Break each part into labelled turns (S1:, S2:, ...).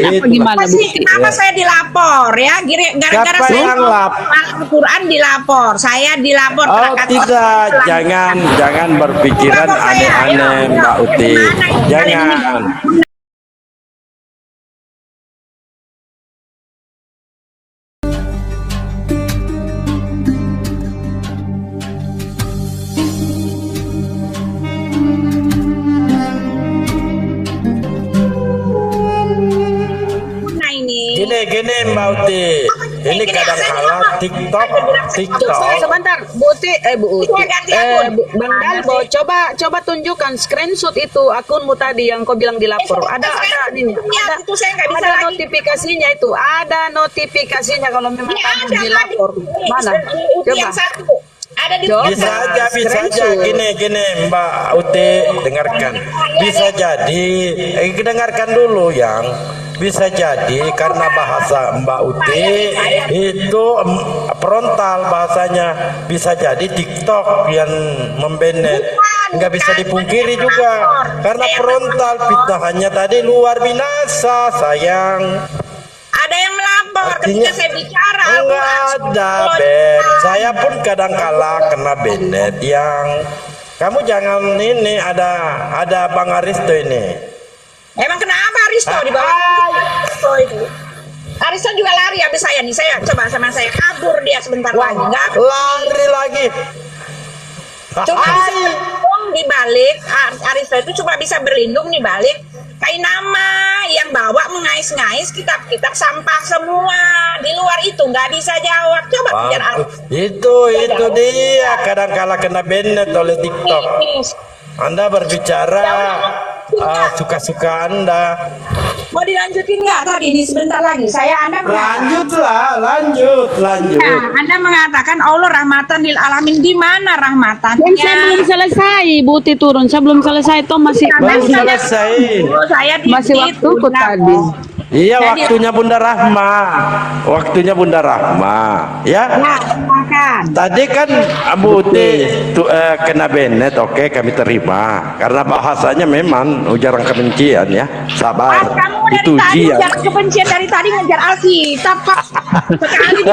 S1: apa
S2: Itu.
S1: gimana Bu?
S3: Kenapa saya dilapor ya? Gara-gara
S2: Siapa
S3: saya
S2: yang
S3: Al-Quran dilapor. Saya dilapor.
S2: Oh tidak, jangan berpikiran aneh-aneh Mbak Uti. Jangan. Gini Mbak Uti. Ini kadang-kala TikTok.
S1: Sebentar, Bu Uti, Bang Dalbo, coba tunjukkan screenshot itu akunmu tadi yang kau bilang dilapor. Ada ini. Ada notifikasinya itu. Ada notifikasinya kalau memang kamu dilapor. Mana? Coba.
S3: Ada di
S2: Bisa aja gini Mbak Uti, dengarkan. Bisa jadi dengarkan dulu yang bisa jadi karena bahasa Mbak Uti itu frontal bahasanya, bisa jadi TikTok yang membenet. Nggak bisa dipungkiri juga karena frontal, fitnahannya tadi luar binasa sayang.
S3: Ada yang melapor ketika saya bicara.
S2: Enggak ada, Ben. Saya pun kadang-kala kena benet yang kamu jangan ini, ada Bang Aristo ini.
S3: Emang kenapa Aristo di bawah? Aristo itu. Aristo juga lari habis saya nih. Saya coba sama saya kabur dia sebentar lagi. Enggak.
S2: Lari lagi.
S3: Cuma bisa berlindung di balik. Aristo itu cuma bisa berlindung di balik kain nama yang bawa mengais-ngais kitab-kitab sampah semua. Di luar itu nggak bisa jawab. Coba biar
S2: itu dia kadang-kala kena banned oleh TikTok. Anda berbicara suka-suka Anda.
S3: Mau dilanjutin nggak tadi ini sebentar lagi? Anda
S2: lanjut.
S3: Nah, Anda mengatakan Allah rahmatan lil alamin. Di mana rahmatannya?
S1: Yang saya belum selesai, Bu Uti turun. Saya belum selesai, Tom masih
S2: selesai.
S1: Masih waktuku tadi.
S2: Iya, waktunya Bunda Rahma. Ya. Tadi kan Bu Uti kena benet, oke, kami terima. Karena bahasanya memang ujaran kebencian ya. Sabar.
S3: Kamu dari tadi ujaran kebencian dari tadi ngejar Alkitab, Pak. Sekali.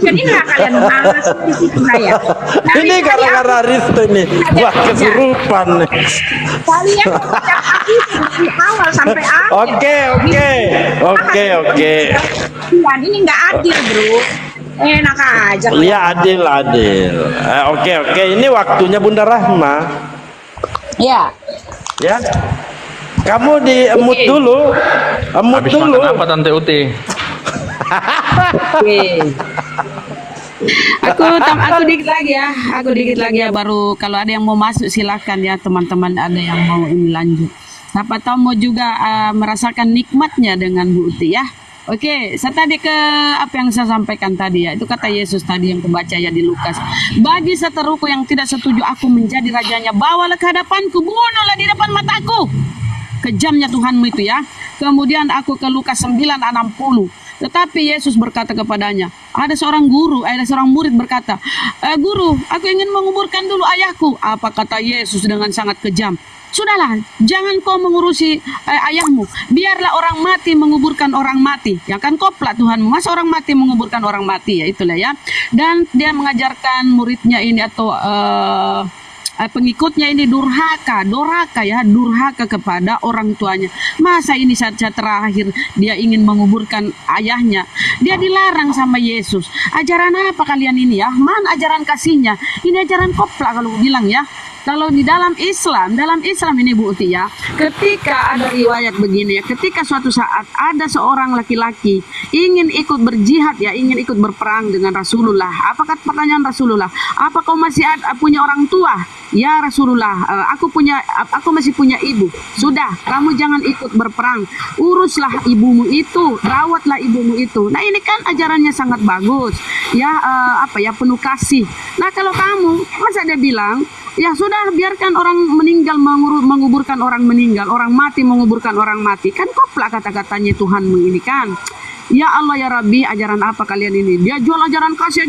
S3: Jadi nggak kalian malas di situ saya.
S2: Ini gara-gara Risto ini. Wah, kesurupan nih.
S3: Kalian mengucap dari awal sampai akhir.
S2: Oke.
S3: Ini nggak adil, Bro. Enak aja.
S2: Iya, adil. Oke. Ini waktunya Bunda Rahma.
S3: Ya.
S2: Ya. Kamu di-emut dulu.
S4: Habis makan apa Tante Uti?
S1: Aku dikit lagi ya, baru kalau ada yang mau masuk silakan ya teman-teman, ada yang mau ini lanjut. Siapa tahu mau juga merasakan nikmatnya dengan Bu Uti ya. Oke, saya tadi ke apa yang saya sampaikan tadi ya. Itu kata Yesus tadi yang kebaca ya di Lukas. Bagi seteruku yang tidak setuju aku menjadi rajanya, bawalah ke hadapanku, bunuhlah di depan mataku. Kejamnya Tuhanmu itu ya. Kemudian aku ke Lukas 9:60. Tetapi Yesus berkata kepadanya, ada seorang murid berkata, Guru, aku ingin menguburkan dulu ayahku. Apa kata Yesus dengan sangat kejam? Sudahlah, jangan kau mengurusi ayahmu. Biarlah orang mati menguburkan orang mati. Ya kan koplat Tuhanmu. Masa orang mati menguburkan orang mati, ya itulah ya. Dan dia mengajarkan muridnya ini atau pengikutnya ini durhaka kepada orang tuanya. Masa ini saat terakhir dia ingin menguburkan ayahnya. Dia dilarang sama Yesus. Ajaran apa kalian ini ya? Mana ajaran kasihnya? Ini ajaran kopla kalau bilang ya. Kalau di dalam Islam ini Bu Uti ya, ketika ada riwayat begini ya, ketika suatu saat ada seorang laki-laki ingin ikut berjihad ya, ingin ikut berperang dengan Rasulullah. Apakah pertanyaan Rasulullah? Apa kau masih punya orang tua? Ya Rasulullah, aku masih punya ibu. Sudah, kamu jangan ikut berperang. Uruslah ibumu itu, rawatlah ibumu itu. Nah ini kan ajarannya sangat bagus ya, penuh kasih. Nah kalau kamu, masa dia bilang ya sudah biarkan orang meninggal menguburkan orang meninggal, orang mati menguburkan orang mati. Kan koplah kata-katanya Tuhanmu ini kan. Ya Allah ya Rabbi, ajaran apa kalian ini? Dia jual ajaran kasih.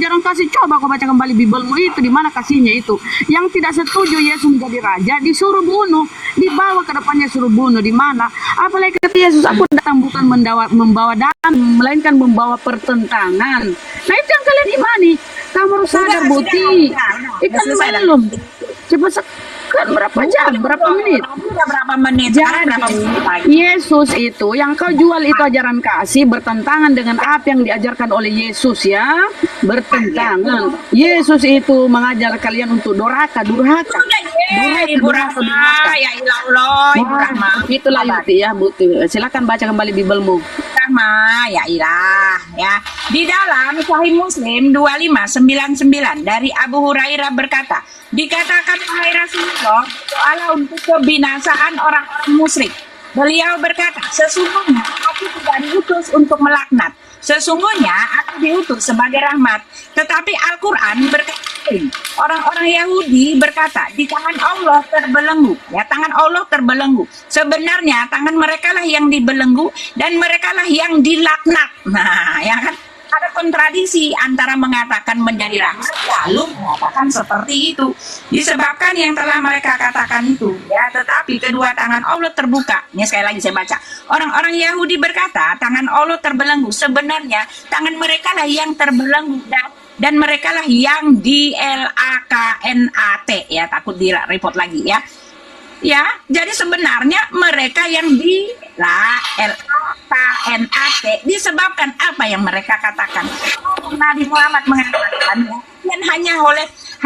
S1: Coba kau baca kembali Bibelmu itu, di mana kasihnya itu? Yang tidak setuju Yesus menjadi raja disuruh bunuh, dibawa ke depannya suruh bunuh, di mana? Apalagi kata Yesus, aku datang bukan membawa damai, melainkan membawa pertentangan. Nah itu yang kalian imani. Kamu harus sadar Buti. Ikan belum. Coba kan berapa jam, berapa menit?
S3: Udah berapa menit? Sekarang berapa menit lagi?
S1: Yesus itu yang kau jual itu ajaran kasih bertentangan dengan apa yang diajarkan oleh Yesus ya, bertentangan. Yesus itu mengajar kalian untuk durhaka.
S3: Ibu Rahma, ya ilah Allah, Ibu Rahma.
S1: Itulah Buti. Silakan baca kembali Bibelmu.
S3: Rahma, ya ilah, ya. Di dalam Sahih Muslim 2599 dari Abu Hurairah berkata, dikatakan oleh Rasulullah Allah untuk kebinasaan orang-orang musyrik. Beliau berkata, sesungguhnya aku tidak diutus untuk melaknat. Sesungguhnya aku diutus sebagai rahmat. Tetapi Al-Quran berkata, orang-orang Yahudi berkata, di tangan Allah terbelenggu. Ya, tangan Allah terbelenggu. Sebenarnya tangan mereka lah yang dibelenggu dan mereka lah yang dilaknat. Nah, ya kan? Ada kontradiksi antara mengatakan menjadi rahmat lalu mengatakan seperti itu, disebabkan yang telah mereka katakan itu ya, tetapi kedua tangan Allah terbuka. Ini sekali lagi saya baca, orang-orang Yahudi berkata tangan Allah terbelenggu, sebenarnya tangan mereka lah yang terbelenggu dan mereka lah yang dilaknat ya, takut di report lagi ya. Ya, jadi sebenarnya mereka yang dilaknat disebabkan apa yang mereka katakan. Nabi Muhammad mengatakan, dan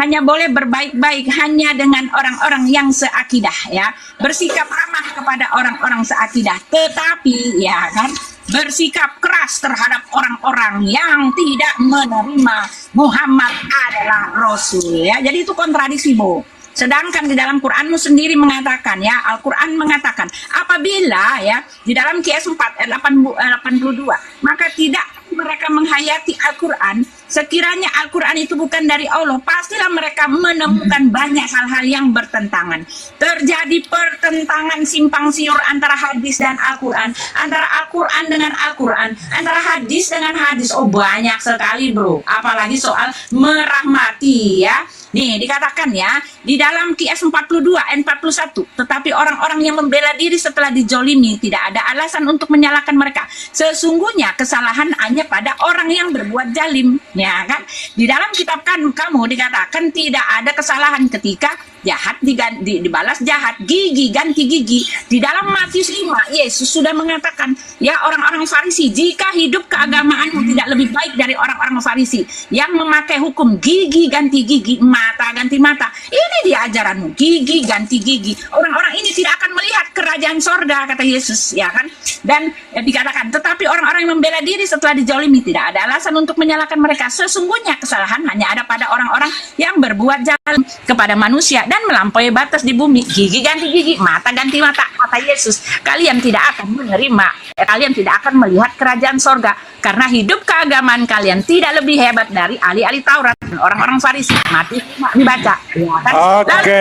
S3: hanya boleh berbaik-baik hanya dengan orang-orang yang seakidah ya, bersikap ramah kepada orang-orang seakidah, tetapi ya kan bersikap keras terhadap orang-orang yang tidak menerima Muhammad adalah Rasul ya. Jadi itu kontradiksi, Bu. Sedangkan di dalam Quranmu sendiri mengatakan ya, Al-Quran mengatakan apabila ya di dalam QS 4 ayat 82, maka tidak mereka menghayati Al-Quran, sekiranya Al-Quran itu bukan dari Allah, pastilah mereka menemukan banyak hal-hal yang bertentangan. Terjadi pertentangan simpang siur antara hadis dan Al-Quran, antara Al-Quran dengan Al-Quran, antara hadis dengan hadis. Oh banyak sekali bro, apalagi soal merahmati ya. Nih dikatakan ya di dalam QS 42 ayat 41, tetapi orang-orang yang membela diri setelah dijolimi tidak ada alasan untuk menyalahkan mereka. Sesungguhnya kesalahan hanya pada orang yang berbuat zalim, ya kan? Di dalam kitab kan kamu dikatakan tidak ada kesalahan ketika jahat dibalas jahat, gigi ganti gigi. Di dalam Matius 5 Yesus sudah mengatakan ya, orang-orang Farisi, jika hidup keagamaanmu tidak lebih baik dari orang-orang Farisi yang memakai hukum gigi ganti gigi, mata ganti mata, ini dia ajaranmu, gigi ganti gigi, orang-orang ini tidak akan melihat kerajaan sorga, kata Yesus ya kan. Dan ya, dikatakan tetapi orang-orang yang membela diri setelah dijolimi tidak ada alasan untuk menyalahkan mereka. Sesungguhnya kesalahan hanya ada pada orang-orang yang berbuat zalim kepada manusia dan melampaui batas di bumi. Gigi ganti gigi, mata ganti mata, kata Yesus, kalian tidak akan menerima, kalian tidak akan melihat kerajaan sorga, karena hidup keagamaan kalian tidak lebih hebat dari ahli-ahli Taurat dan orang-orang Farisi. Mati dibaca ya kan?
S2: Oke.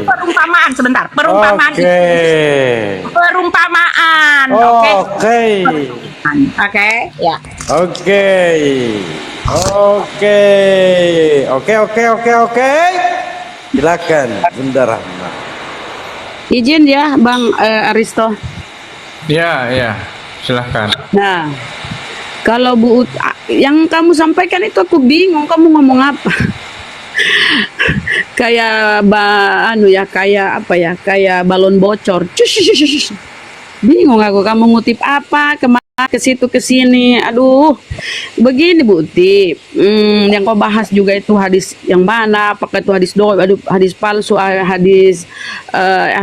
S3: Perumpamaan sebentar, perumpamaan perumpamaan. Oke ya.
S2: Oke. Silakan Bunda Rahma.
S1: Izin ya Bang Aristo.
S4: Ya, silahkan.
S1: Nah, kalau yang kamu sampaikan itu aku bingung, kamu ngomong apa? Kayak kayak balon bocor. Bingung aku, kamu ngutip apa, kemana, ke situ ke sini. Aduh, begini Buti, yang kau bahas juga itu hadis yang mana? Apakah itu hadis hadis palsu, hadis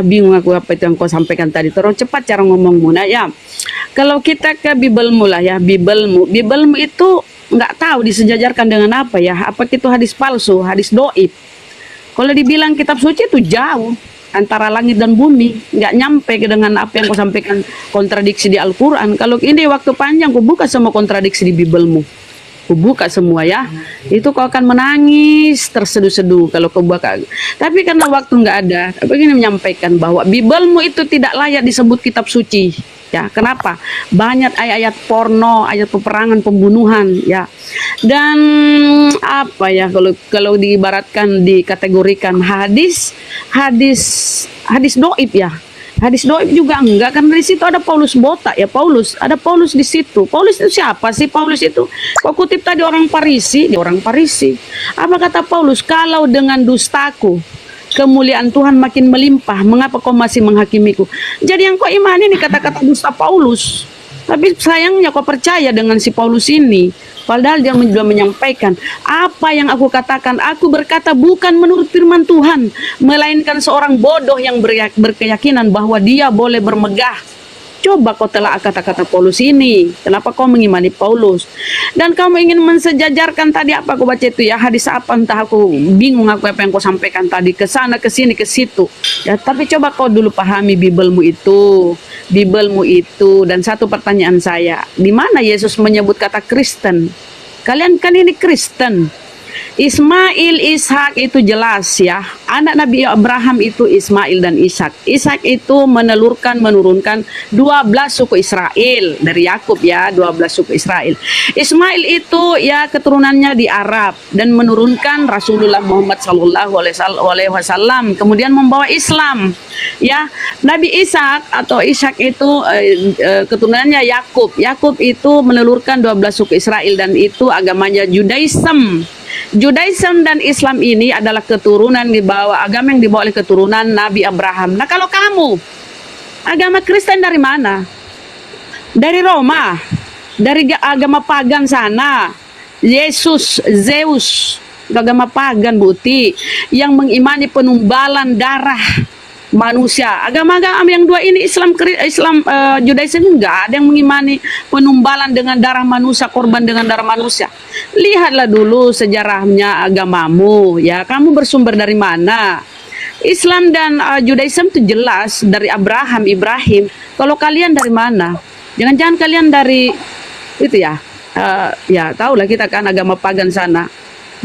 S1: bingung aku apa itu yang kau sampaikan tadi. Terus cepat cara ngomongmu. Nah ya, kalau kita ke Bibelmu lah ya, Bibelmu itu nggak tahu disejajarkan dengan apa ya? Apa itu hadis palsu, hadis doib? Kalau dibilang kitab suci itu jauh antara langit dan bumi, nggak nyampe dengan apa yang kau sampaikan kontradiksi di Al-Quran. Kalau ini waktu panjang kau buka semua kontradiksi di Bibelmu, kau buka semua ya, itu kau akan menangis terseduh-seduh kalau kau buka. Tapi karena waktu nggak ada, begini menyampaikan bahwa Bibelmu itu tidak layak disebut kitab suci. Ya, kenapa? Banyak ayat-ayat porno, ayat peperangan, pembunuhan, ya. Dan apa ya kalau diibaratkan dikategorikan hadis doib ya. Hadis doib juga enggak, karena di situ ada Paulus botak ya, ada Paulus di situ. Paulus itu siapa sih Paulus itu? Kau kutip tadi orang Farisi, dia orang Farisi. Apa kata Paulus? Kalau dengan dustaku kemuliaan Tuhan makin melimpah, mengapa kau masih menghakimiku? Jadi yang kau imani ini kata-kata dusta Paulus. Tapi sayangnya kau percaya dengan si Paulus ini. Padahal dia sudah menyampaikan, apa yang aku katakan, aku berkata bukan menurut firman Tuhan, melainkan seorang bodoh yang berkeyakinan bahwa dia boleh bermegah. Coba kau telah kata-kata Paulus ini. Kenapa kau mengimani Paulus? Dan kamu ingin mensejajarkan tadi apa aku baca itu ya, hadis apa entah, aku bingung aku apa yang kau sampaikan tadi, ke sana ke sini ke situ. Ya, tapi coba kau dulu pahami Bibelmu itu. Dan satu pertanyaan saya, di mana Yesus menyebut kata Kristen? Kalian kan ini Kristen. Ismail, Ishak itu jelas ya. Anak Nabi Abraham itu Ismail dan Ishak. Ishak itu menurunkan 12 suku Israel dari Yakub ya, 12 suku Israel. Ismail itu ya keturunannya di Arab dan menurunkan Rasulullah Muhammad SAW, kemudian membawa Islam. Ya, Nabi Ishak atau Ishak itu keturunannya Yakub. Yakub itu menelurkan 12 suku Israel dan itu agamanya Judaism. Judaism dan Islam ini adalah keturunan agama yang dibawa oleh keturunan Nabi Abraham. Nah, kalau kamu agama Kristen dari mana? Dari Roma, dari agama pagan sana. Yesus, Zeus, agama pagan Buti, yang mengimani penumbalan darah manusia. Agama-agama yang dua ini Islam Judaism enggak ada yang mengimani penumbalan dengan darah manusia, korban dengan darah manusia. Lihatlah dulu sejarahnya agamamu ya, kamu bersumber dari mana? Islam dan Judaism itu jelas dari Ibrahim. Kalau kalian dari mana? Jangan-jangan kalian dari itu ya. Ya tahulah kita kan agama pagan sana,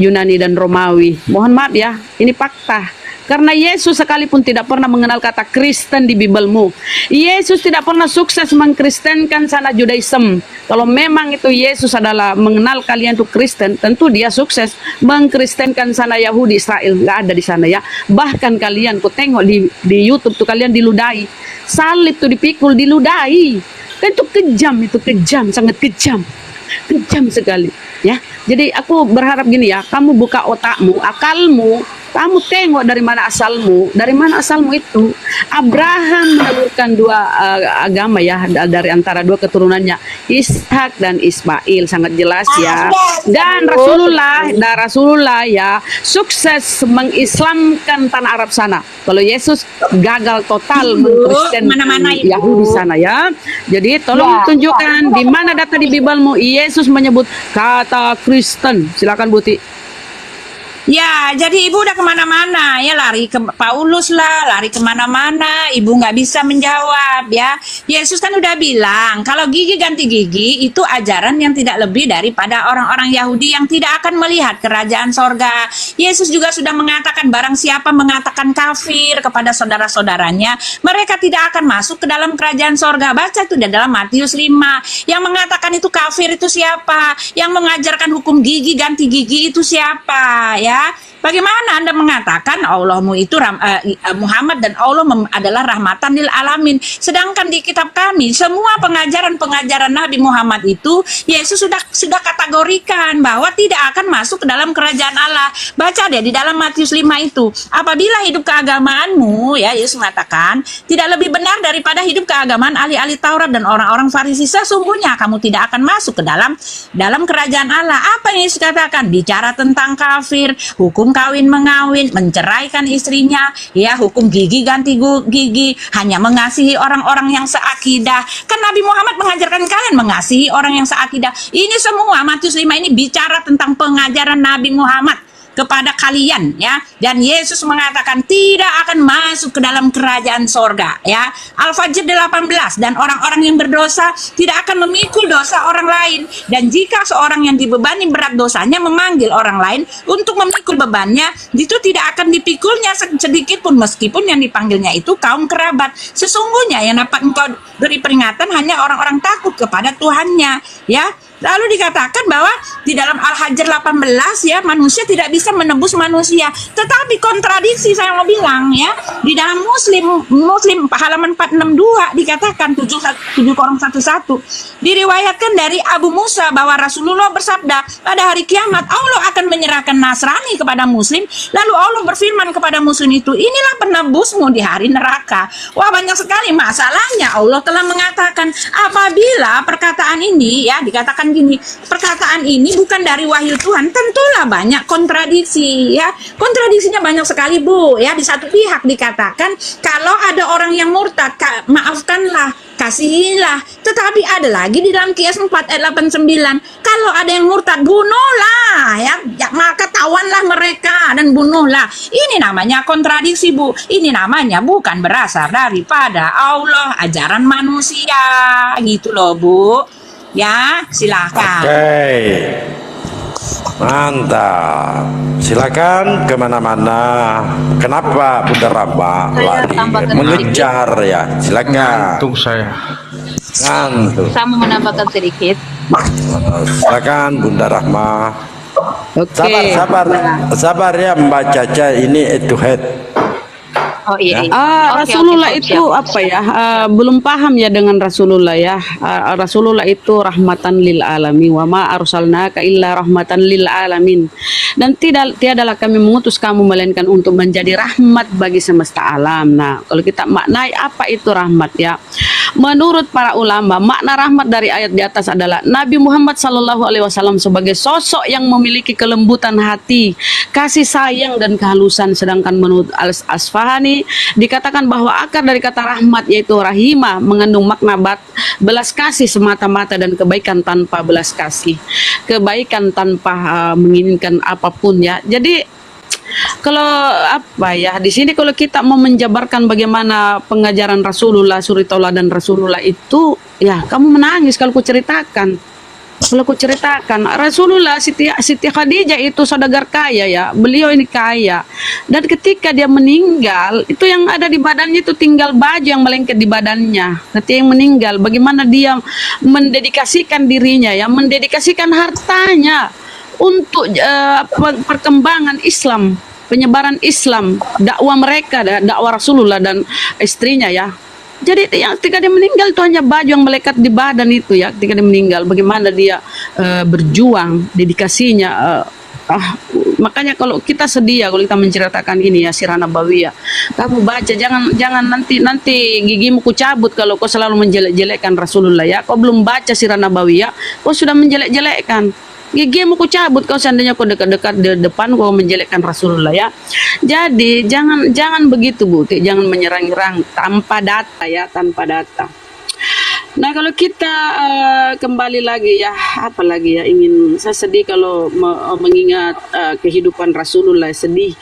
S1: Yunani dan Romawi. Mohon maaf ya, ini fakta. Karena Yesus sekalipun tidak pernah mengenal kata Kristen di Bibelmu. Yesus tidak pernah sukses mengkristenkan sana Judaism. Kalau memang itu Yesus adalah mengenal kalian itu Kristen, tentu dia sukses mengkristenkan sana Yahudi Israel. Nggak ada di sana ya. Bahkan kalian, ku tengok di YouTube tuh kalian diludahi. Salib tuh dipikul, diludahi. Kan itu kejam, sangat kejam. Kejam sekali ya. Jadi aku berharap gini ya, kamu buka otakmu, akalmu, kamu tengok dari mana asalmu itu. Abraham menelurkan dua agama ya, dari antara dua keturunannya, Ishak dan Ismail, sangat jelas ya. Dan Rasulullah ya sukses mengislamkan tanah Arab sana. Kalau Yesus gagal total mengkristen Yahudi sana ya. Jadi tolong tunjukkan di mana data di Bibelmu Yesus menyebut kata Kristen. Silakan Buti.
S3: Ya, jadi ibu udah kemana-mana ya, lari ke Paulus lah, lari kemana-mana, ibu nggak bisa menjawab ya. Yesus kan udah bilang kalau gigi ganti gigi itu ajaran yang tidak lebih daripada orang-orang Yahudi yang tidak akan melihat kerajaan sorga. Yesus juga sudah mengatakan barang siapa mengatakan kafir kepada saudara-saudaranya, mereka tidak akan masuk ke dalam kerajaan sorga. Baca itu di dalam Matius 5. Yang mengatakan itu kafir itu siapa? Yang mengajarkan hukum gigi ganti gigi itu siapa ya? Bagaimana Anda mengatakan Allahmu itu Muhammad dan Allah adalah rahmatan lil alamin, sedangkan di kitab kami semua pengajaran Nabi Muhammad itu Yesus sudah kategorikan bahwa tidak akan masuk ke dalam kerajaan Allah. Baca deh di dalam Matius 5 itu. Apabila hidup keagamaanmu ya, Yesus mengatakan tidak lebih benar daripada hidup keagamaan ahli-ahli Taurat dan orang-orang Farisi, sesungguhnya kamu tidak akan masuk ke dalam kerajaan Allah. Apa yang Yesus katakan? Bicara tentang kafir, hukum kawin mengawin, menceraikan istrinya, ya hukum gigi ganti gigi, hanya mengasihi orang-orang yang seakidah. Kan Nabi Muhammad mengajarkan kalian mengasihi orang yang seakidah. Ini semua Matius 5 ini bicara tentang pengajaran Nabi Muhammad. kepada kalian ya. Dan Yesus mengatakan tidak akan masuk ke dalam kerajaan sorga ya. Al-Fajr 18, dan orang-orang yang berdosa tidak akan memikul dosa orang lain. Dan jika seorang yang dibebani berat dosanya memanggil orang lain untuk memikul bebannya, itu tidak akan dipikulnya sedikit pun, meskipun yang dipanggilnya itu kaum kerabat. Sesungguhnya yang dapat engkau beri peringatan hanya orang-orang takut kepada Tuhannya ya. Lalu dikatakan bahwa di dalam Al-Hajr 18 ya, manusia tidak bisa menebus manusia. Tetapi kontradiksi saya mau bilang ya, di dalam Muslim halaman 462 dikatakan 7 Korinttus 1:1 diriwayatkan dari Abu Musa bahwa Rasulullah bersabda, pada hari kiamat Allah akan menyerahkan Nasrani kepada Muslim, lalu Allah berfirman kepada Muslim itu, inilah penebusmu di hari neraka. Wah, banyak sekali masalahnya. Allah telah mengatakan apabila perkataan ini ya, dikatakan gini, perkataan ini bukan dari wahyu Tuhan, tentulah banyak kontradiksi ya. Kontradiksinya banyak sekali Bu ya. Di satu pihak dikatakan kalau ada orang yang murtad, maafkanlah, kasihilah. Tetapi ada lagi di dalam Qiyas 4 ayat 89, kalau ada yang murtad, bunuhlah ya, maka tawanlah mereka dan bunuhlah. Ini namanya kontradiksi Bu. Ini namanya bukan berasal daripada Allah, ajaran manusia gitu loh Bu. Ya, silakan.
S2: Oke, mantap. Silakan kemana-mana. Kenapa Bunda Rama lari mengejar ya? Silakan.
S4: Ngantuk saya.
S2: Ngantuk.
S5: Saya mau menambahkan sedikit.
S2: Silakan Bunda Rahma.
S1: Oke.
S2: Sabar ya Mbak Caca, ini head to head.
S5: Oh iya.
S1: Rasulullah
S5: Oke,
S1: itu
S5: siap.
S1: apa ya? Belum paham ya dengan Rasulullah ya. Rasulullah itu rahmatan lil alamin, wa ma arsalnaka illa rahmatan lil alamin. Dan tiadalah kami mengutus kamu melainkan untuk menjadi rahmat bagi semesta alam. Nah, kalau kita maknai apa itu rahmat ya? Menurut para ulama, makna rahmat dari ayat di atas adalah Nabi Muhammad SAW sebagai sosok yang memiliki kelembutan hati, kasih sayang dan kehalusan. Sedangkan menurut Al-Asfahani dikatakan bahwa akar dari kata rahmat yaitu rahimah, mengandung makna belas kasih semata-mata dan kebaikan tanpa belas kasih, kebaikan tanpa menginginkan apapun ya. Jadi kalau apa ya, di sini kalau kita mau menjabarkan bagaimana pengajaran Rasulullah, suri tauladan Rasulullah itu, ya kamu menangis kalau ku ceritakan. Kalau ku ceritakan, Rasulullah Siti Khadijah itu saudagar kaya ya, beliau ini kaya. Dan ketika dia meninggal, itu yang ada di badannya itu tinggal baju yang melengket di badannya. Ketika yang meninggal, bagaimana dia mendedikasikan dirinya ya, mendedikasikan hartanya untuk perkembangan Islam, penyebaran Islam, dakwah mereka, dakwah Rasulullah dan istrinya ya. Jadi ketika dia meninggal itu hanya baju yang melekat di badan itu ya. Ketika dia meninggal, bagaimana dia berjuang, dedikasinya. Makanya kalau kita sedih ya, kalau kita menceritakan ini ya, Sirah Nabawiyah, kamu baca, jangan nanti gigimu ku cabut kalau kau selalu menjelek-jelekkan Rasulullah ya. Kau belum baca Sirah Nabawiyah, kau sudah menjelek-jelekkan. Gigimu ku cabut kau seandainya kau dekat-dekat di depan kau menjelekkan Rasulullah ya. Jadi jangan begitu Bu, jangan menyerang-nyerang tanpa data ya, tanpa data. Nah kalau kita kembali lagi ya, apa lagi ya, saya sedih kalau mengingat kehidupan Rasulullah, sedih.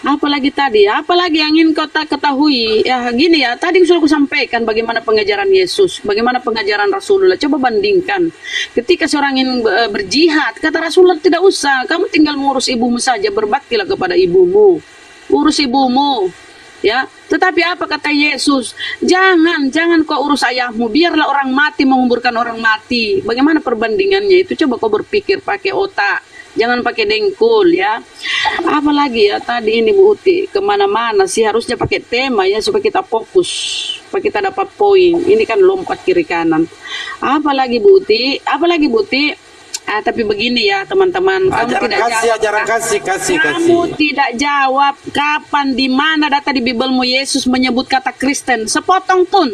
S1: Apalagi tadi, apalagi yang ingin kau ketahui ya, gini ya, tadi sudah aku sampaikan bagaimana pengajaran Yesus, bagaimana pengajaran Rasulullah. Coba bandingkan, ketika seorang ingin berjihad, kata Rasulullah tidak usah, kamu tinggal mengurus ibumu saja, berbaktilah kepada ibumu, urus ibumu ya. Tetapi apa kata Yesus? Jangan kau urus ayahmu, biarlah orang mati menguburkan orang mati. Bagaimana perbandingannya itu? Coba kau berpikir pakai otak, jangan pakai dengkul ya. Apalagi ya tadi ini Bu Uti, kemana-mana sih harusnya pakai tema ya, supaya kita fokus, supaya kita dapat poin. Ini kan lompat kiri kanan. Apalagi Bu Uti, tapi begini ya teman-teman, kamu tidak jawab kapan, di mana data di Bibelmu Yesus menyebut kata Kristen sepotong pun.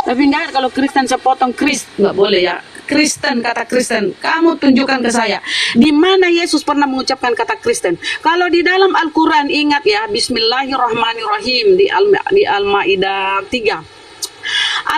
S1: Tapi enggak, kalau Kristen sepotong nggak boleh ya. Kristen, kata Kristen, kamu tunjukkan ke saya di mana Yesus pernah mengucapkan kata Kristen. Kalau di dalam Al-Quran, ingat ya, Bismillahirrahmanirrahim, di Al-Maidah 3.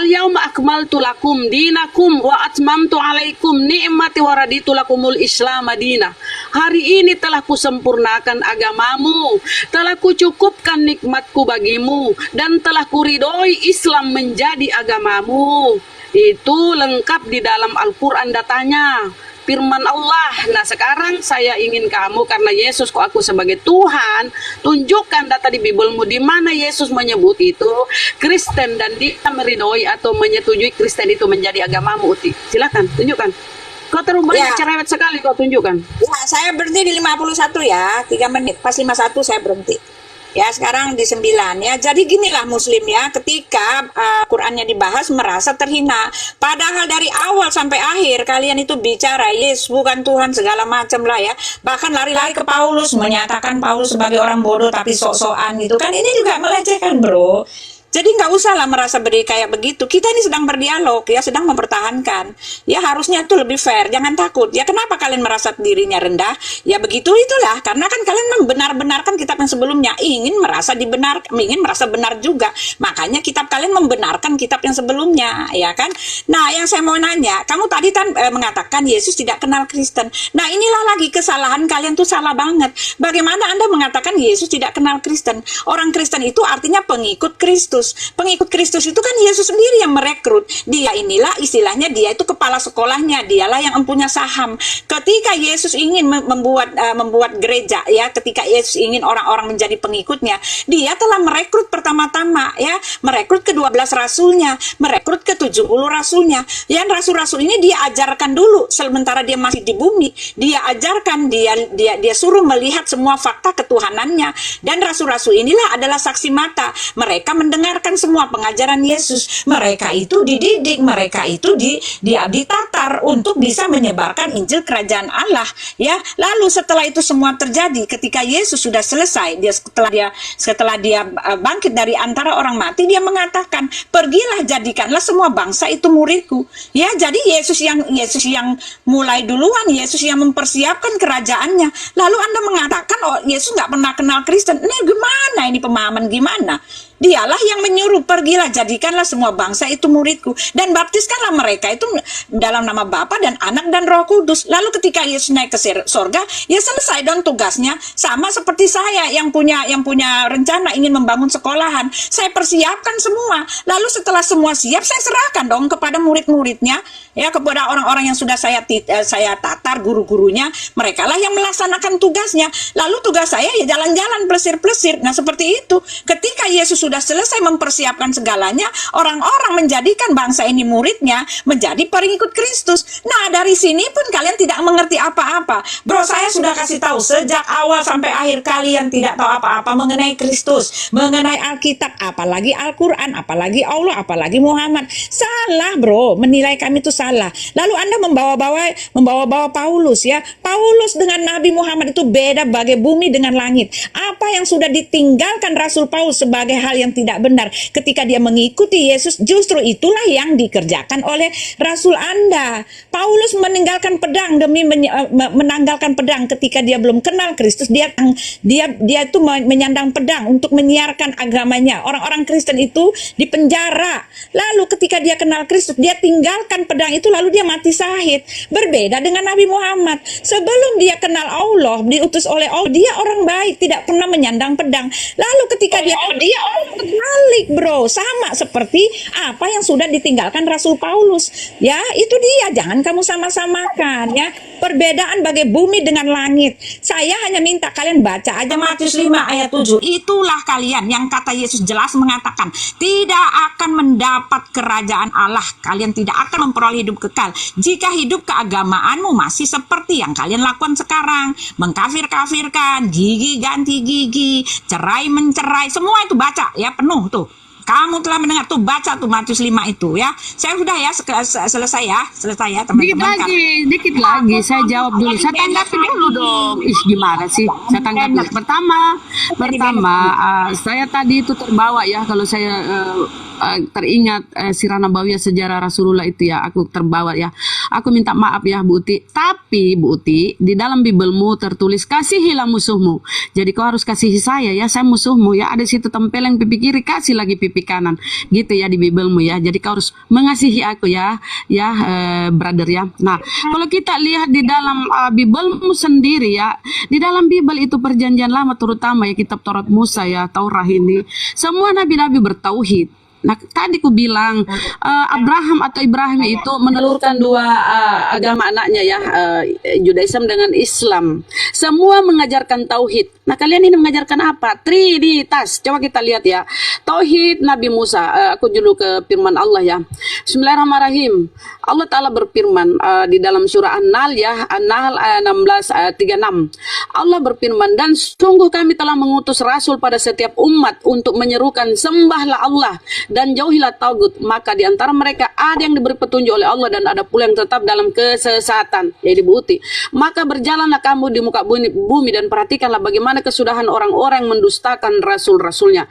S1: Al-yawma akmaltu lakum dinakum wa atmamtu alaikum ni'mati wa raditu lakumul Islam madinah. Hari ini telah kusempurnakan agamamu, telah kucukupkan nikmatku bagimu, dan telah kuridhoi Islam menjadi agamamu. Itu lengkap di dalam Al-Quran datanya. Firman Allah. Nah sekarang saya ingin kamu, karena Yesus kok aku sebagai Tuhan, tunjukkan data di Bibelmu di mana Yesus menyebut itu Kristen dan dia meridhoi atau menyetujui Kristen itu menjadi agamamu. Uti, silakan tunjukkan. Kau terlalu banyak cerewet sekali, kau tunjukkan.
S3: Ya, saya berhenti di 51 ya, 3 menit. Pas 51 saya berhenti. Ya, sekarang di 9 ya. Jadi ginilah Muslim ya, ketika Qurannya dibahas merasa terhina. Padahal dari awal sampai akhir kalian itu bicara Yesus bukan Tuhan segala macam lah ya. Bahkan lari-lari ke Paulus, menyatakan Paulus sebagai orang bodoh tapi sok-sokan gitu kan. Ini juga melecehkan, bro. Jadi nggak usah lah merasa berdiri kayak begitu. Kita ini sedang berdialog ya, sedang mempertahankan. Ya harusnya itu lebih fair, jangan takut. Ya kenapa kalian merasa dirinya rendah? Ya begitu itulah, karena kan kalian membenar-benarkan kitab yang sebelumnya, ingin merasa benar juga. Makanya kitab kalian membenarkan kitab yang sebelumnya, ya kan? Nah, yang saya mau nanya, kamu tadi kan mengatakan Yesus tidak kenal Kristen. Nah, inilah lagi kesalahan kalian tuh salah banget. Bagaimana Anda mengatakan Yesus tidak kenal Kristen? Orang Kristen itu artinya pengikut Kristus. Pengikut Kristus itu kan Yesus sendiri yang merekrut. Dia inilah istilahnya, dia itu kepala sekolahnya, dialah yang empunya saham. Ketika Yesus ingin membuat gereja ya, ketika Yesus ingin orang-orang menjadi pengikutnya, dia telah merekrut pertama-tama ya, merekrut ke-12 rasulnya, merekrut ke-70 rasulnya. Yang rasul-rasul ini dia ajarkan dulu sementara dia masih di bumi. Dia ajarkan, dia suruh melihat semua fakta ketuhanannya. Dan rasul-rasul inilah adalah saksi mata. Mereka mendengar semua pengajaran Yesus. Mereka itu dididik, mereka itu ditatar untuk bisa menyebarkan Injil Kerajaan Allah ya. Lalu setelah itu semua terjadi, ketika Yesus sudah selesai, setelah dia bangkit dari antara orang mati, dia mengatakan, pergilah jadikanlah semua bangsa itu muridku ya. Jadi Yesus yang mulai duluan, Yesus yang mempersiapkan kerajaannya. Lalu Anda mengatakan oh Yesus nggak pernah kenal Kristen. Ini gimana, ini pemahaman gimana? Dialah yang menyuruh, pergilah jadikanlah semua bangsa itu muridku dan baptiskanlah mereka itu dalam nama Bapa dan Anak dan Roh Kudus. Lalu ketika Yesus naik ke sorga, ya selesai dong tugasnya. Sama seperti saya yang punya rencana ingin membangun sekolahan, saya persiapkan semua. Lalu setelah semua siap, saya serahkan dong kepada murid-muridnya ya, kepada orang-orang yang sudah saya tatar, guru-gurunya. Mereka lah yang melaksanakan tugasnya. Lalu tugas saya ya jalan-jalan, plesir-plesir. Nah seperti itu. Ketika Yesus sudah selesai mempersiapkan segalanya, orang-orang menjadikan bangsa ini muridnya, menjadi pengikut Kristus. Nah dari sini pun kalian tidak mengerti apa-apa. Bro, saya sudah kasih tahu sejak awal sampai akhir kalian tidak tahu apa-apa mengenai Kristus, mengenai Alkitab, apalagi Al-Quran, apalagi Allah, apalagi Muhammad. Salah bro, menilai kami itu salah. Lalu Anda membawa-bawa Paulus ya. Paulus dengan Nabi Muhammad itu beda bagai bumi dengan langit. Apa yang sudah ditinggalkan Rasul Paulus sebagai hal yang tidak benar ketika dia mengikuti Yesus, justru itulah yang dikerjakan oleh Rasul Anda. Paulus meninggalkan pedang demi menanggalkan pedang ketika dia belum kenal Kristus. Dia itu menyandang pedang untuk menyiarkan agamanya. Orang-orang Kristen itu dipenjara. Lalu ketika dia kenal Kristus, dia tinggalkan pedang itu lalu dia mati syahid. Berbeda dengan Nabi Muhammad. Sebelum dia kenal Allah, diutus oleh Allah, dia orang baik, tidak pernah menyandang pedang. Lalu ketika dia terbalik bro, sama seperti apa yang sudah ditinggalkan Rasul Paulus ya. Itu dia, jangan kamu sama-samakan ya. Perbedaan bagai bumi dengan langit. Saya hanya minta kalian baca aja Matius 5 ayat 7. Itulah kalian yang kata Yesus jelas mengatakan tidak akan mendapat kerajaan Allah. Kalian tidak akan memperoleh hidup kekal jika hidup keagamaanmu masih seperti yang kalian lakukan sekarang. Mengkafir-kafirkan, gigi ganti gigi, cerai mencerai, semua itu baca ya, penuh tuh. Kamu telah mendengar tuh, baca tuh Matius 5 itu ya. Saya sudah ya selesai ya teman-teman.
S1: Dikit lagi saya jawab dulu. Saya tanggapi dulu dong. Gimana sih? Saya tanggapi. Pertama, saya tadi itu terbawa ya, kalau saya teringat Sirah Nabawiyah sejarah Rasulullah itu ya, aku terbawa ya. Aku minta maaf ya Bu Uti. Tapi Bu Uti, di dalam Bibelmu tertulis kasihilah musuhmu. Jadi kau harus kasihi saya ya, saya musuhmu ya. Ada situ tempeleng pipi kiri, kasih lagi pipi kanan. Gitu ya di Bibelmu ya. Jadi kau harus mengasihi aku ya, brother ya. Nah, kalau kita lihat di dalam Bibelmu sendiri ya, di dalam Bibel itu perjanjian lama terutama ya kitab Taurat Musa ya, Taurat ini, semua nabi-nabi bertauhid. Nah, tadi ku bilang Abraham atau Ibrahim itu menelurkan dua agama anaknya ya, Judaism dengan Islam. Semua mengajarkan tauhid. Nah, kalian ini mengajarkan apa? Trinitas. Coba kita lihat ya. Tauhid Nabi Musa. Aku dulu ke firman Allah ya. Bismillahirrahmanirrahim. Allah Ta'ala berfirman di dalam surah An-Nahl ya, An-Nahl 16 ayat 36. Allah berfirman, dan sungguh kami telah mengutus rasul pada setiap umat untuk menyerukan sembahlah Allah dan jauhilah tagut. Maka di antara mereka ada yang diberi petunjuk oleh Allah dan ada pula yang tetap dalam kesesatan, yaitu Bu Uti. Maka berjalanlah kamu di muka bumi dan perhatikanlah bagaimana kesudahan orang-orang mendustakan rasul-rasulnya.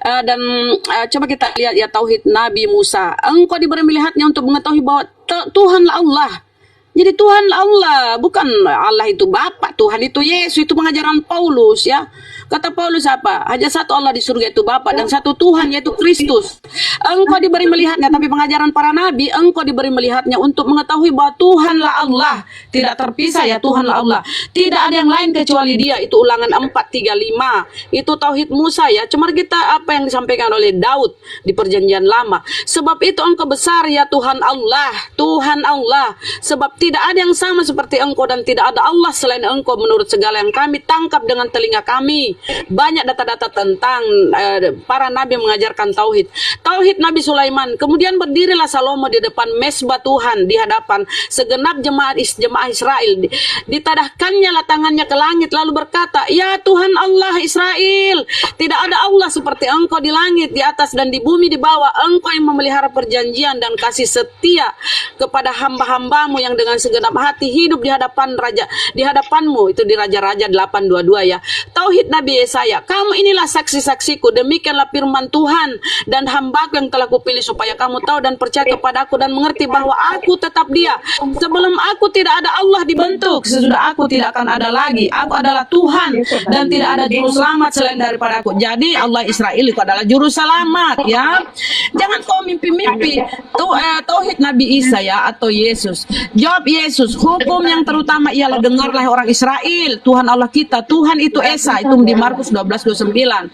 S1: Dan coba kita lihat ya tauhid Nabi Musa. Engkau diberi melihatnya untuk mengetahui bahwa Tuhanlah Allah. Jadi Tuhanlah Allah, bukan Allah itu Bapa, Tuhan itu Yesus. Itu pengajaran Paulus ya. Kata Paulus apa? Hanya satu Allah di surga itu Bapa dan satu Tuhan yaitu Kristus. Engkau diberi melihatnya, tapi pengajaran para nabi, engkau diberi melihatnya untuk mengetahui bahwa Tuhanlah Allah, tidak terpisah ya, Tuhanlah Allah. Tidak ada yang lain kecuali Dia. Itu Ulangan 4:35. Itu tauhid Musa ya. Cuma kita apa yang disampaikan oleh Daud di perjanjian lama. Sebab itu engkau besar ya Tuhan Allah, Tuhan Allah. Sebab tidak ada yang sama seperti engkau dan tidak ada Allah selain engkau menurut segala yang kami tangkap dengan telinga kami. Banyak data-data tentang para nabi mengajarkan tauhid. Tauhid Nabi Sulaiman. Kemudian berdirilah Salomo di depan mesbah Tuhan di hadapan segenap jemaah Israel. Ditadahkannya lah tangannya ke langit lalu berkata, ya Tuhan Allah Israel, tidak ada Allah seperti engkau di langit, di atas dan di bumi di bawah. Engkau yang memelihara perjanjian dan kasih setia kepada hamba-hambamu yang dengan segenap hati hidup di hadapanmu. Itu di Raja-Raja 8:22 ya. Tauhid Nabi Yesaya, kamu inilah saksi-saksiku, demikianlah firman Tuhan dan hambaku yang telah kupilih supaya kamu tahu dan percaya kepadaku dan mengerti bahwa aku tetap Dia. Sebelum aku tidak ada Allah dibentuk, sesudah aku tidak akan ada lagi. Aku adalah Tuhan dan tidak ada juru selamat selain daripada aku. Jadi Allah Israel itu adalah juru selamat ya. Jangan kau mimpi-mimpi. Tauhid Nabi Isa ya atau Yesus. Jawab Yesus, hukum yang terutama ialah dengarlah orang Israel, Tuhan Allah kita, Tuhan itu Esa. Itu di Markus 12:29.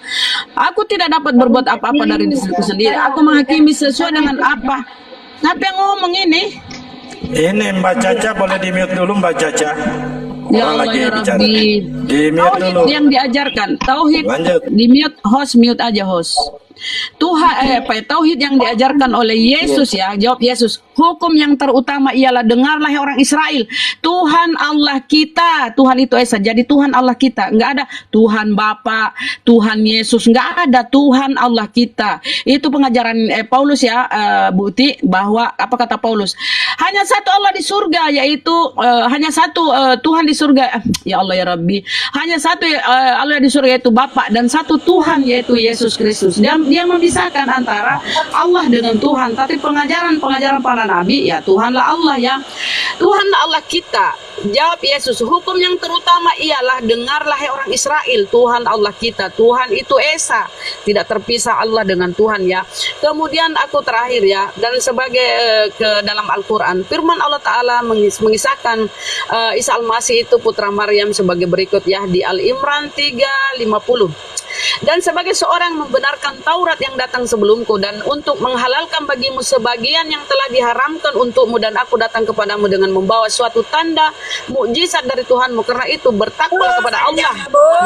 S1: Aku tidak dapat berbuat apa-apa dari diriku sendiri. Aku menghakimi sesuai dengan apa. Siapa yang ngomong ini?
S2: Ini Mbak Caca, boleh di-mute dulu Mbak Caca.
S1: Ya
S2: Orang
S1: Allah
S2: lagi
S1: ya
S2: bicara.
S1: Rabbi.
S2: Di-mute
S1: Tauhid
S2: dulu.
S1: yang diajarkan, tauhid
S2: Lanjut.
S1: di mute aja host. Tauhid yang diajarkan oleh Yesus ya. Jawab Yesus, hukum yang terutama ialah dengarlah orang Israel, Tuhan Allah kita, Tuhan itu Esa. Jadi Tuhan Allah kita, nggak ada Tuhan Bapa, Tuhan Yesus, nggak ada, Tuhan Allah kita. Itu pengajaran Paulus ya, Bu Uti, bahwa apa kata Paulus, hanya satu Allah di surga, yaitu hanya satu Tuhan di surga. Ya Allah ya Rabbi, hanya satu Allah di surga yaitu Bapa, dan satu Tuhan yaitu Yesus Kristus. Dan dia memisahkan antara Allah dengan Tuhan. Tapi pengajaran para nabi ya Tuhanlah Allah ya, Tuhanlah Allah kita. Jawab Yesus, hukum yang terutama ialah dengarlah orang Israel, Tuhan Allah kita, Tuhan itu Esa, tidak terpisah Allah dengan Tuhan ya. Kemudian aku terakhir ya, dan sebagai ke dalam Al-Quran, firman Allah Ta'ala mengisahkan Isa Al-Masih itu putra Maryam sebagai berikut ya, di Al-Imran 3:50. Dan sebagai seorang membenarkan Taurat yang datang sebelumku dan untuk menghalalkan bagimu sebagian yang telah diharamkan untukmu, dan aku datang kepadamu dengan membawa suatu tanda mukjizat dari Tuhanmu. Karena itu bertakwa kepada Allah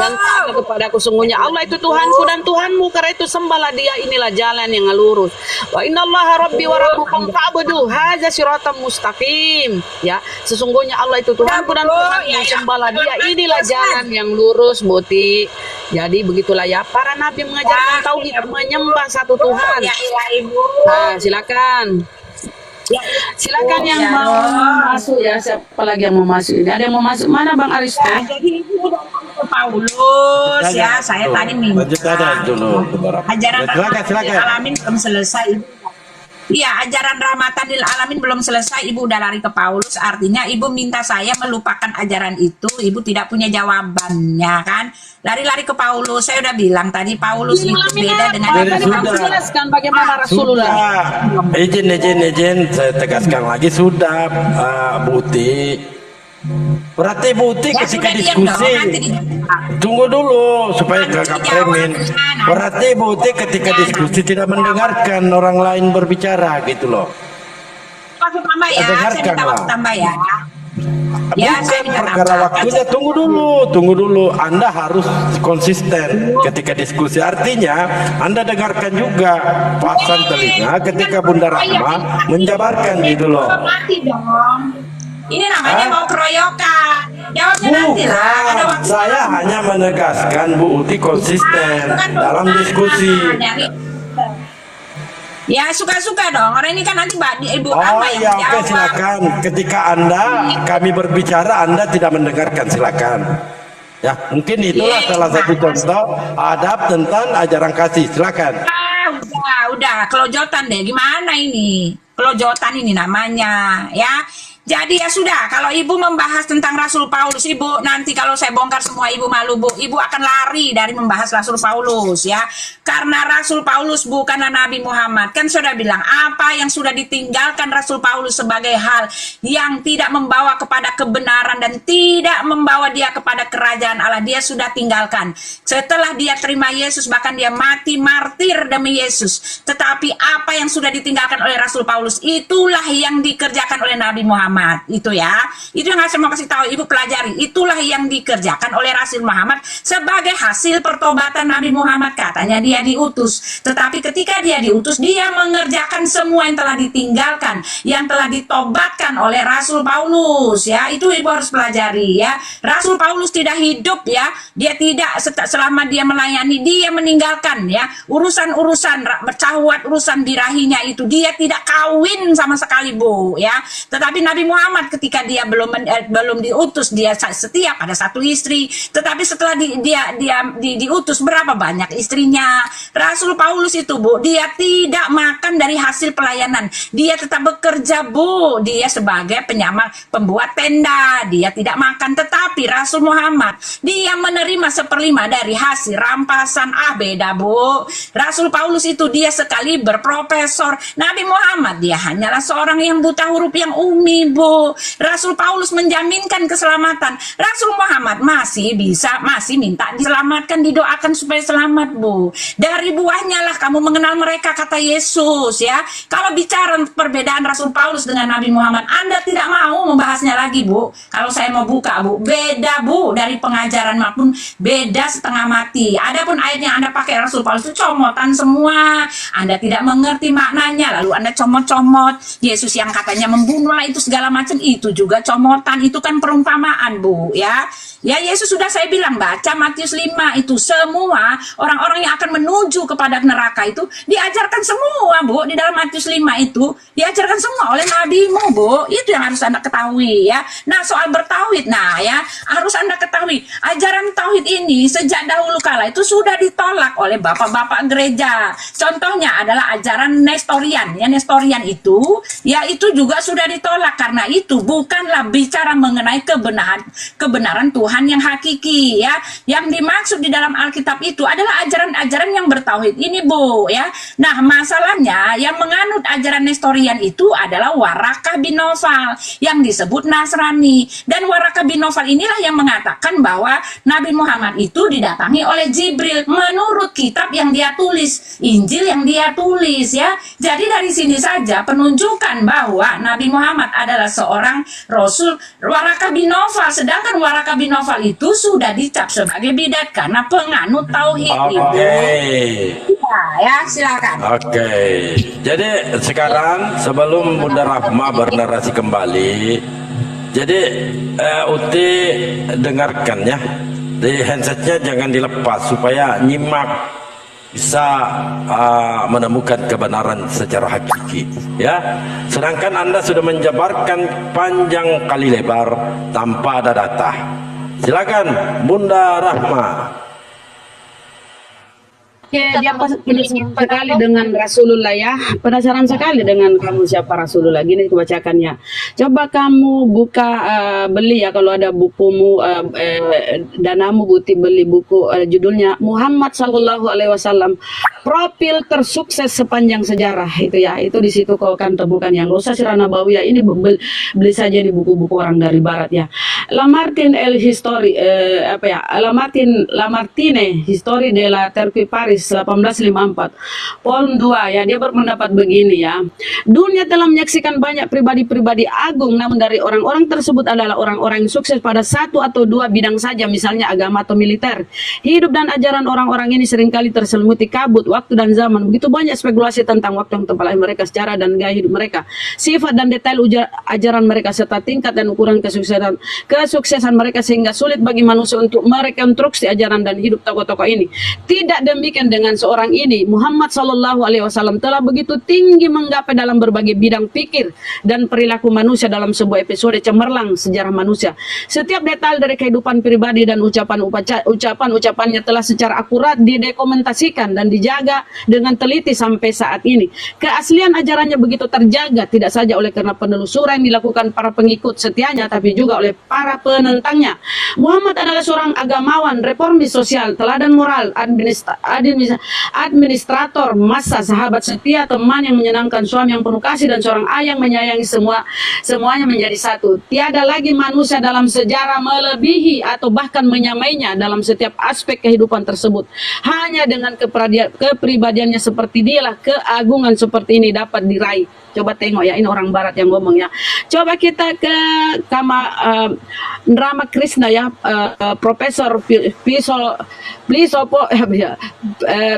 S1: dan taat kepadaku, sungguhnya Allah itu Tuhanku dan Tuhanmu. Karena itu sembahlah Dia, inilah jalan yang lurus. Wa innallaha rabbi wa rabbukum fa'budu hadza siratal mustaqim. Ya, sesungguhnya Allah itu Tuhanku dan Tuhanmu, sembahlah Dia, inilah jalan yang lurus, Buti. Jadi begitulah ya, para nabi mengajarkan tauhid, menyembah satu Tuhan. Nah, silakan. Silakan yang mau masuk ya, siapa lagi yang mau masuk? Ini ada yang mau masuk? Mana Bang Aristo?
S3: Jadi ini Paulus ya, saya tadi minta
S2: Lanjut ada dulu beberapa.
S3: ajaran
S2: Silakan.
S3: alamin belum selesai. Iya, ajaran rahmatan lil alamin belum selesai. Ibu udah lari ke Paulus. Artinya ibu minta saya melupakan ajaran itu. Ibu tidak punya jawabannya kan? Lari-lari ke Paulus. Saya udah bilang tadi Paulus itu beda dengan
S2: Jadi
S1: Tadi
S2: sudah.
S1: kamu jelaskan bagaimana Rasulullah.
S2: Sudah. Izin. Saya tegaskan lagi sudah, Bu Uti. Berarti Bu Uti
S3: Ya
S2: ketika
S3: sudah diam
S2: diskusi.
S3: dong. Nanti
S2: Tunggu dulu supaya
S3: Nanti
S2: kakak
S3: dijawab.
S2: premin. Berarti Bu Uti ketika diskusi tidak mendengarkan orang lain berbicara gitu loh.
S3: waktu tambah ya. Saya
S2: Dengarkan
S3: minta
S2: lah.
S3: waktu tambah ya. Ya, saya
S2: Bukan
S3: minta
S2: perkara
S3: tambah.
S2: waktunya, tunggu dulu. Anda harus konsisten ketika diskusi. Artinya Anda dengarkan juga, pasang telinga ketika Bunda Rahma menjabarkan gitu loh.
S3: Mati dong. Ini namanya
S2: Hah?
S3: mau keroyokan. Jawabnya nanti lah. Ada
S2: Bukan,
S3: waktu.
S2: saya hanya menegaskan Bu Uti konsisten
S3: Bukan
S2: dalam
S3: keroyokan.
S2: diskusi.
S3: Ya suka-suka dong. Orang ini kan nanti Ibu
S2: Oh
S3: apa yang
S2: ya, oke,
S3: jawab.
S2: silakan. Ketika kami berbicara, Anda tidak mendengarkan, silakan. Ya, mungkin itulah
S3: Iya.
S2: salah satu contoh adab tentang ajaran kasih. Silakan.
S3: Udah, kelojotan deh. Gimana ini? Kelojotan ini namanya, ya. Jadi ya sudah, kalau ibu membahas tentang Rasul Paulus, ibu nanti kalau saya bongkar semua ibu malu bu, ibu akan lari dari membahas Rasul Paulus ya, karena Rasul Paulus bukanlah Nabi Muhammad. Kan sudah bilang apa yang sudah ditinggalkan Rasul Paulus sebagai hal yang tidak membawa kepada kebenaran dan tidak membawa dia kepada kerajaan Allah, dia sudah tinggalkan. Setelah dia terima Yesus, bahkan dia mati martir demi Yesus. Tetapi apa yang sudah ditinggalkan oleh Rasul Paulus, itulah yang dikerjakan oleh Nabi Muhammad. Itu ya, itu yang saya mau kasih tahu ibu, pelajari. Itulah yang dikerjakan oleh Rasul Muhammad sebagai hasil pertobatan Nabi Muhammad. Katanya dia diutus, tetapi ketika dia diutus, dia mengerjakan semua yang telah ditinggalkan, yang telah ditobatkan oleh Rasul Paulus ya. Itu ibu harus pelajari ya. Rasul Paulus tidak hidup ya, dia tidak selama dia melayani, dia meninggalkan ya urusan-urusan bercahwat, urusan birahinya itu, dia tidak kawin sama sekali bu ya. Tetapi Nabi Muhammad ketika dia belum diutus, dia setia pada satu istri. Tetapi setelah diutus, berapa banyak istrinya? Rasul Paulus itu bu, dia tidak makan dari hasil pelayanan, dia tetap bekerja bu, dia sebagai pembuat tenda, dia tidak makan. Tetapi Rasul Muhammad, dia menerima 1/5 dari hasil rampasan. Beda bu. Rasul Paulus itu dia sekaliber profesor. Nabi Muhammad dia hanyalah seorang yang buta huruf, yang umi bu. Rasul Paulus menjaminkan keselamatan, Rasul Muhammad masih minta diselamatkan, didoakan supaya selamat bu. Dari buahnya lah kamu mengenal mereka, kata Yesus ya. Kalau bicara perbedaan Rasul Paulus dengan Nabi Muhammad, Anda tidak mau membahasnya lagi bu. Kalau saya mau buka bu, beda bu, dari pengajaran maupun beda setengah mati. Adapun ayat yang Anda pakai Rasul Paulus itu comotan semua, Anda tidak mengerti maknanya, lalu Anda comot-comot. Yesus yang katanya membunuhlah itu segala macam, itu juga comotan, itu kan perumpamaan bu ya. Ya Yesus sudah saya bilang, baca Matius 5 itu, semua orang-orang yang akan menuju kepada neraka itu diajarkan semua bu, di dalam Matius 5 itu diajarkan semua oleh nabimu bu. Itu yang harus Anda ketahui ya. Nah soal bertauhid, nah ya harus Anda ketahui, ajaran tauhid ini sejak dahulu kala itu sudah ditolak oleh bapak-bapak gereja. Contohnya adalah ajaran Nestorian ya. Nestorian itu ya, itu juga sudah ditolak, karena itu bukanlah bicara mengenai kebenaran Tuhan yang hakiki ya. Yang dimaksud di dalam Alkitab itu adalah ajaran-ajaran yang bertauhid ini bu ya. Nah masalahnya yang menganut ajaran Nestorian itu adalah Warakah bin Nawfal yang disebut Nasrani. Dan Warakah bin Nawfal inilah yang mengatakan bahwa Nabi Muhammad itu didatangi oleh Jibril menurut kitab yang dia tulis, Injil yang dia tulis ya. Jadi dari sini saja penunjukan bahwa Nabi Muhammad adalah seorang Rasul Warakah bin Nawfal. Sedangkan Warakah bin Nawfal itu sudah dicap sebagai bidat karena penganut tauhid.
S2: Oke.
S3: Ya silakan.
S2: Oke. Jadi sekarang sebelum Bunda Rahma bernarasi kembali, jadi Uti dengarkan ya. Di handsetnya jangan dilepas supaya nyimak, bisa menemukan kebenaran secara hakiki ya. Sedangkan Anda sudah menjabarkan panjang kali lebar tanpa ada data. Silakan Bunda Rahma.
S1: Dia penasaran sekali dengan Rasulullah ya. Penasaran sekali dengan kamu siapa Rasulullah. Gini kebacakannya. Coba kamu buka beli ya kalau ada bukumu danamu buti beli buku judulnya Muhammad Sallallahu Alaihi Wasallam profil tersukses sepanjang sejarah itu ya. Itu di situ kau kan temukan yang gak usah Sirah Nabawiyah ini beli saja di buku-buku orang dari barat ya. Lamartine El History Lamartine History de la Turquie Paris 1854 Volume 2 ya, dia berpendapat begini ya. Dunia telah menyaksikan banyak pribadi-pribadi agung, namun dari orang-orang tersebut adalah orang-orang yang sukses pada satu atau dua bidang saja, misalnya agama atau militer. Hidup dan ajaran orang-orang ini seringkali terselimuti kabut, waktu dan zaman. Begitu banyak spekulasi tentang waktu yang tempat lahir mereka, secara dan gaya hidup mereka, sifat dan detail ajaran mereka, serta tingkat dan ukuran kesuksesan mereka, sehingga sulit bagi manusia untuk merekonstruksi ajaran dan hidup tokoh-tokoh ini. Tidak demikian dengan seorang ini. Muhammad Sallallahu Alaihi Wasallam telah begitu tinggi menggapai dalam berbagai bidang pikir dan perilaku manusia dalam sebuah episode cemerlang sejarah manusia. Setiap detail dari kehidupan pribadi dan ucapan-ucapannya telah secara akurat didokumentasikan dan dijaga dengan teliti sampai saat ini. Keaslian ajarannya begitu terjaga tidak saja oleh karena penelusuran yang dilakukan para pengikut setianya, tapi juga oleh para penentangnya. Muhammad adalah seorang agamawan, reformis sosial, teladan moral, administrator masa, sahabat setia, teman yang menyenangkan, suami yang penuh kasih, dan seorang ayah yang menyayangi semuanya menjadi satu. Tiada lagi manusia dalam sejarah melebihi atau bahkan menyamainya dalam setiap aspek kehidupan tersebut. Hanya dengan kepribadiannya seperti dialah keagungan seperti ini dapat diraih. Coba tengok ya, ini orang barat yang ngomong ya. Coba kita ke Rama Krishna ya, Profesor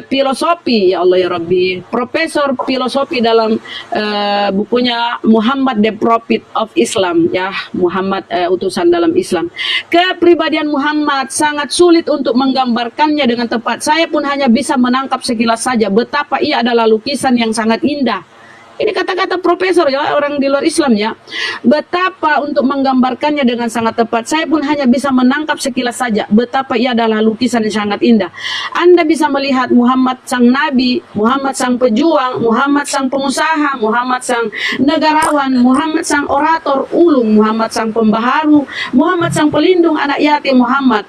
S1: filosofi ya Allah ya Rabbi, Profesor filosofi dalam bukunya Muhammad the Prophet of Islam ya, Muhammad utusan dalam Islam. Kepribadian Muhammad sangat sulit untuk menggambarkannya dengan tepat. Saya pun hanya bisa menangkap sekilas saja betapa ia adalah lukisan yang sangat indah. Ini kata-kata profesor ya, orang di luar Islam ya. Betapa untuk menggambarkannya dengan sangat tepat, saya pun hanya bisa menangkap sekilas saja betapa ia adalah lukisan yang sangat indah. Anda bisa melihat Muhammad sang nabi, Muhammad sang pejuang, Muhammad sang pengusaha, Muhammad sang negarawan, Muhammad sang orator ulung, Muhammad sang pembaharu, Muhammad sang pelindung anak yatim, Muhammad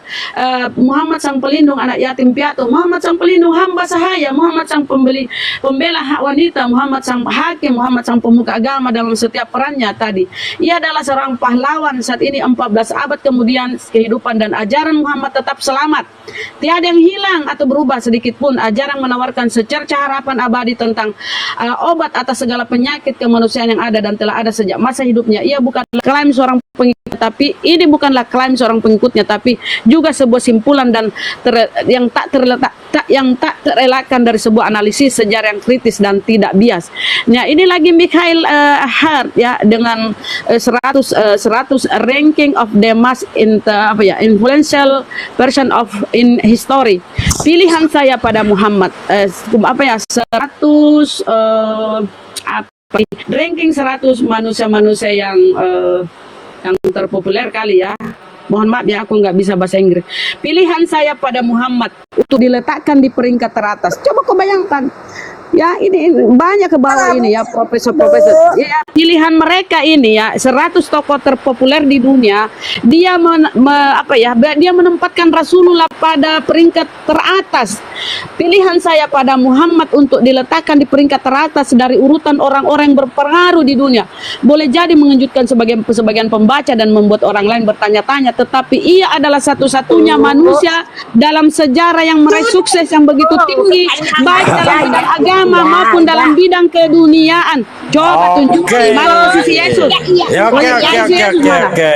S1: sang pelindung anak yatim piatu, Muhammad sang pelindung hamba sahaya, Muhammad sang pembela hak wanita, Muhammad sang Muhammad sang pemuka agama dalam setiap perannya tadi. Ia adalah seorang pahlawan. Saat ini 14 abad kemudian, kehidupan dan ajaran Muhammad tetap selamat. Tiada yang hilang atau berubah sedikit pun. Ajaran menawarkan secercah harapan abadi tentang obat atas segala penyakit kemanusiaan yang ada dan telah ada sejak masa hidupnya. Ia bukanlah klaim seorang pengikut, tapi ini bukanlah klaim seorang pengikutnya, tapi juga sebuah simpulan dan yang tak terelakkan dari sebuah analisis sejarah yang kritis dan tidak bias. Nah, ini lagi Mikhail Hart ya, dengan 100 ranking of the most influential person of in history. Pilihan saya pada Muhammad 100 ranking 100 manusia-manusia yang terpopuler kali ya. Mohon maaf ya, aku nggak bisa bahasa Inggris. Pilihan saya pada Muhammad untuk diletakkan di peringkat teratas. Coba kau bayangkan. Ya, ini banyak ke bawah ini ya, profesor-profesor. Ya, pilihan mereka ini ya, 100 tokoh terpopuler di dunia, dia dia menempatkan Rasulullah pada peringkat teratas. Pilihan saya pada Muhammad untuk diletakkan di peringkat teratas dari urutan orang-orang yang berpengaruh di dunia. Boleh jadi mengejutkan sebagian pembaca dan membuat orang lain bertanya-tanya, tetapi ia adalah satu-satunya manusia dalam sejarah yang meraih sukses yang begitu tinggi, baik dalam bidang agama maupun dalam bidang keduniaan. Coba tunjukkan mana posisi Yesus.
S2: Ya, oke.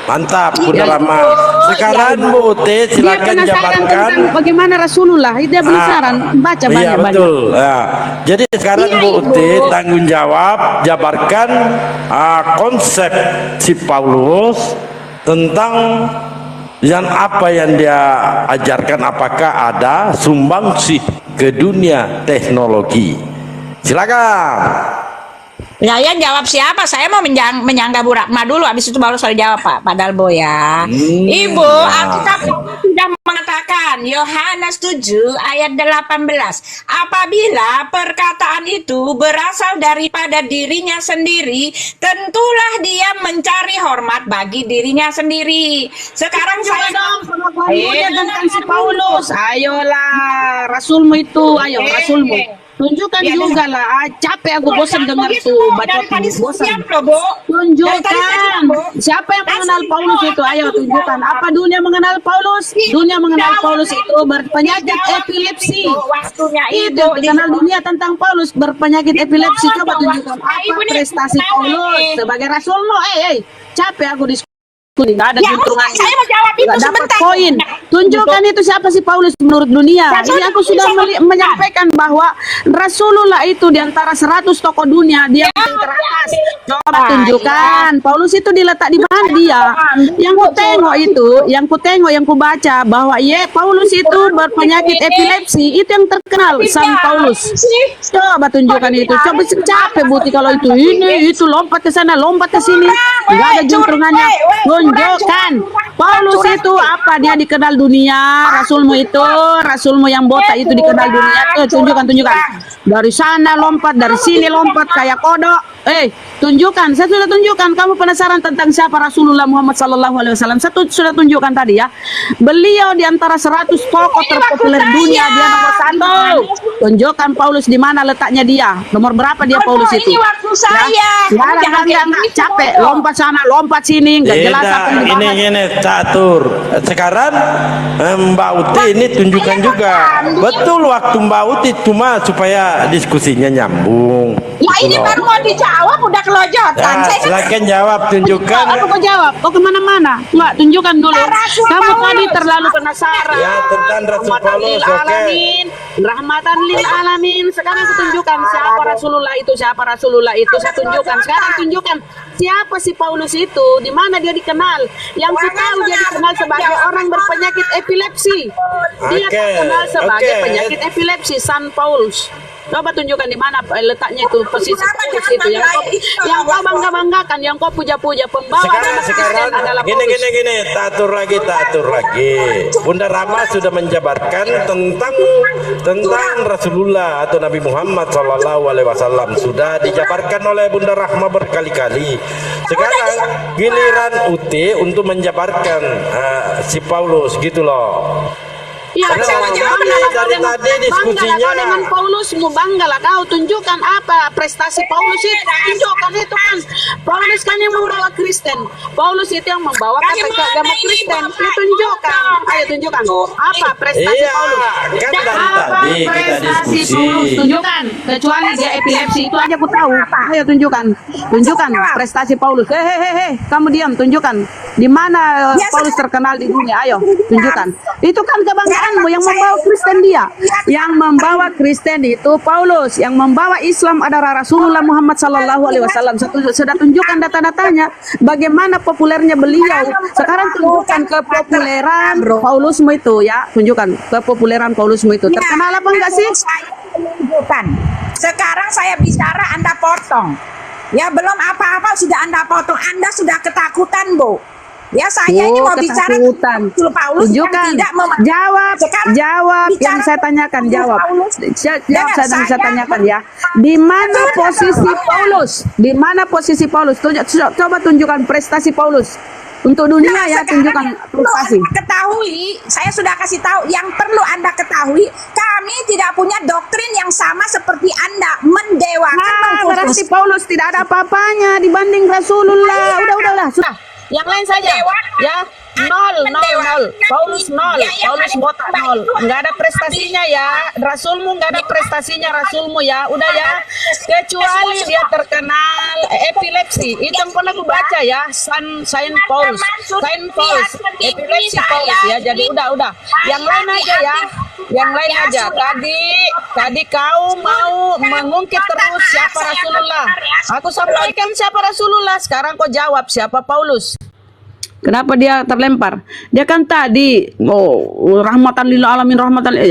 S2: Mantap, Bunda Rama. Sekarang Bu Uti silakan jabarkan
S1: bagaimana Rasulullah. Dia penasaran, baca
S2: iya,
S1: banyak-banyak.
S2: Betul. Ya. Jadi sekarang Bu Uti tanggung jawab jabarkan konsep si Paulus tentang apa yang dia ajarkan, apakah ada sumbangsih ke dunia teknologi. Silakan.
S3: Ya, yang jawab siapa? Saya mau menyangga Bu Rahma dulu, habis itu baru saya jawab Pak Dalbo ya. Ibu, Alkitab sudah mengatakan Yohanes 7 ayat 18, apabila perkataan itu berasal daripada dirinya sendiri, tentulah dia mencari hormat bagi dirinya sendiri. Sekarang saya
S1: tentang si Paulus. Ayolah, rasulmu itu, ayo rasulmu. Tunjukkan juga lah, capek aku bosan dengar tuh baca bosan. Tunjukkan siapa yang mengenal Paulus itu, ayo tunjukkan. Apa dunia mengenal Paulus? Dunia mengenal Paulus itu berpenyakit epilepsi. Itu mengenal dunia tentang Paulus berpenyakit epilepsi. Coba tunjukkan apa prestasi Paulus sebagai rasulmu. Capek aku diskusi. Nggak ada juntrungan.
S3: Saya mau jawab itu
S1: Nggak dapat
S3: sebentar.
S1: poin. Tunjukkan itu siapa sih Paulus menurut dunia. Ini aku sudah menyampaikan bahwa Rasulullah itu di antara 100 tokoh dunia dia paling teratas. Coba tunjukkan Paulus itu diletak di mana dia. Yang ku tengok itu, yang ku baca bahwa Paulus itu berpenyakit epilepsi, itu yang terkenal San Paulus. Coba tunjukkan itu. Coba capek Buti kalau itu. Ini itu lompat ke sana, lompat ke sini. Enggak ada juntrungannya. Tunjukkan Paulus itu apa dia dikenal dunia. Rasulmu yang botak itu dikenal dunia. Tunjukkan dari sana lompat, dari sini lompat kayak kodok. Tunjukkan, saya sudah tunjukkan. Kamu penasaran tentang siapa Rasulullah Muhammad SAW? Saya sudah tunjukkan tadi ya. Beliau di antara 100 tokoh terpopuler dunia, dia nomor 1. Tunjukkan Paulus di mana letaknya dia. Nomor berapa dia Paulus itu?
S3: Ini waktu saya.
S1: Enggak, capek. Lompat sana, lompat sini, enggak jelas apa yang dibahas.
S2: Ini catur. Sekarang Mbak Uti ini tunjukkan juga. Betul waktu Mbak Uti cuma supaya diskusinya nyambung.
S3: Ya ini baru mau dijawab udah kelojotan.
S2: Ya, silakan jawab, tunjukkan.
S1: Aku mau jawab. Kok kemana-mana? Enggak, tunjukkan dulu. Kamu tadi terlalu penasaran.
S2: Ya, tentang Rasul Paulus, oke.
S1: Rahmatan lil alamin. Sekarang aku tunjukkan siapa Rasulullah itu. Saya tunjukkan. Sekarang tunjukkan siapa si Paulus itu, di mana dia dikenal. Yang ku tahu dia dikenal sebagai orang berpenyakit epilepsi. Dia terkenal sebagai penyakit epilepsi, San Paulus. Coba tunjukkan di mana letaknya itu posisi Paulus itu yang kau bangga-banggakan, yang kau puja-puja, pembawa nama Kristen adalah Paulus.
S2: Gini, tatur lagi. Bunda Rama sudah menjabarkan tentang Rasulullah atau Nabi Muhammad SAW, sudah dijabarkan oleh Bunda Rahma berkali-kali. Sekarang giliran Uti untuk menjabarkan si Paulus gitu loh.
S1: Ya,
S2: dari tadi diskusinya
S1: dengan Paulusmu, banggalah kau. Tunjukkan apa prestasi Paulus itu. Tunjukkan itu kan. Paulus kan yang membawa Kristen. Paulus itu yang membawa agama Kristen. Tunjukkan. Ayo tunjukkan. Apa prestasi Paulus?
S2: Kan dari tadi kita diskusi.
S1: Tunjukkan. Kecuali dia epilepsi itu aja aku tahu. Ayo tunjukkan. Tunjukkan prestasi Paulus. Hehehe. Kamu diam. Tunjukkan. Di mana Paulus terkenal di dunia? Ayo tunjukkan. Itu kan kebanggaan yang membawa Kristen dia. Yang membawa Kristen itu Paulus. Yang membawa Islam adalah Rasulullah Muhammad SAW. Sudah tunjukkan data-datanya. Bagaimana populernya beliau. Sekarang tunjukkan kepopuleran Paulusmu itu ya. Tunjukkan kepopuleran Paulusmu itu. Terkenal apa enggak sih?
S3: Tunjukkan. Sekarang saya bicara Anda potong. Ya belum apa-apa sudah Anda potong. Anda sudah ketakutan, Bu. Ya saya ini mau bicara tentang Paulus yang tidak
S1: jawab yang saya tanyakan, jawab saya tanyakan ya. Di mana posisi Paulus? Di mana posisi Paulus? Coba tunjukkan prestasi Paulus untuk dunia ya, tunjukkan prestasi.
S3: Ketahui, saya sudah kasih tahu yang perlu Anda ketahui, kami tidak punya doktrin yang sama seperti Anda mendewakan.
S1: Berarti Paulus tidak ada apa-apanya dibanding Rasulullah. Udahlah, sudah. Yang lain saja ya, nol. Paulus nol, Paulus botak nol, nggak ada prestasinya ya. Rasulmu nggak ada prestasinya, Rasulmu ya, udah ya. Kecuali dia terkenal epilepsi, itu yang pernah aku baca ya, Saint Paulus, epilepsi Paulus ya. Jadi udah. Yang lain aja ya. Tadi kau mau mengungkit terus siapa Rasulullah. Aku sampaikan siapa Rasulullah. Sekarang kau jawab siapa Paulus. Kenapa dia terlempar? Dia kan tadi rahmatan lil alamin,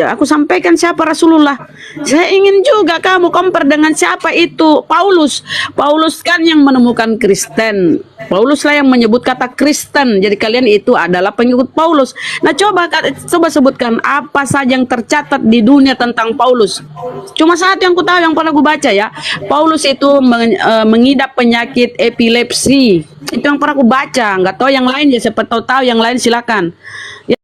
S1: aku sampaikan siapa Rasulullah. Saya ingin juga kamu compare dengan siapa itu Paulus. Paulus kan yang menemukan Kristen. Paulus lah yang menyebut kata Kristen. Jadi kalian itu adalah pengikut Paulus. Nah, coba sebutkan apa saja yang tercatat di dunia tentang Paulus. Cuma satu yang ku tahu yang pernah ku baca ya. Paulus itu mengidap penyakit epilepsi. Itu yang pernah ku baca. Nggak tahu yang lain ya, siapa tahu yang lain silakan. Ya,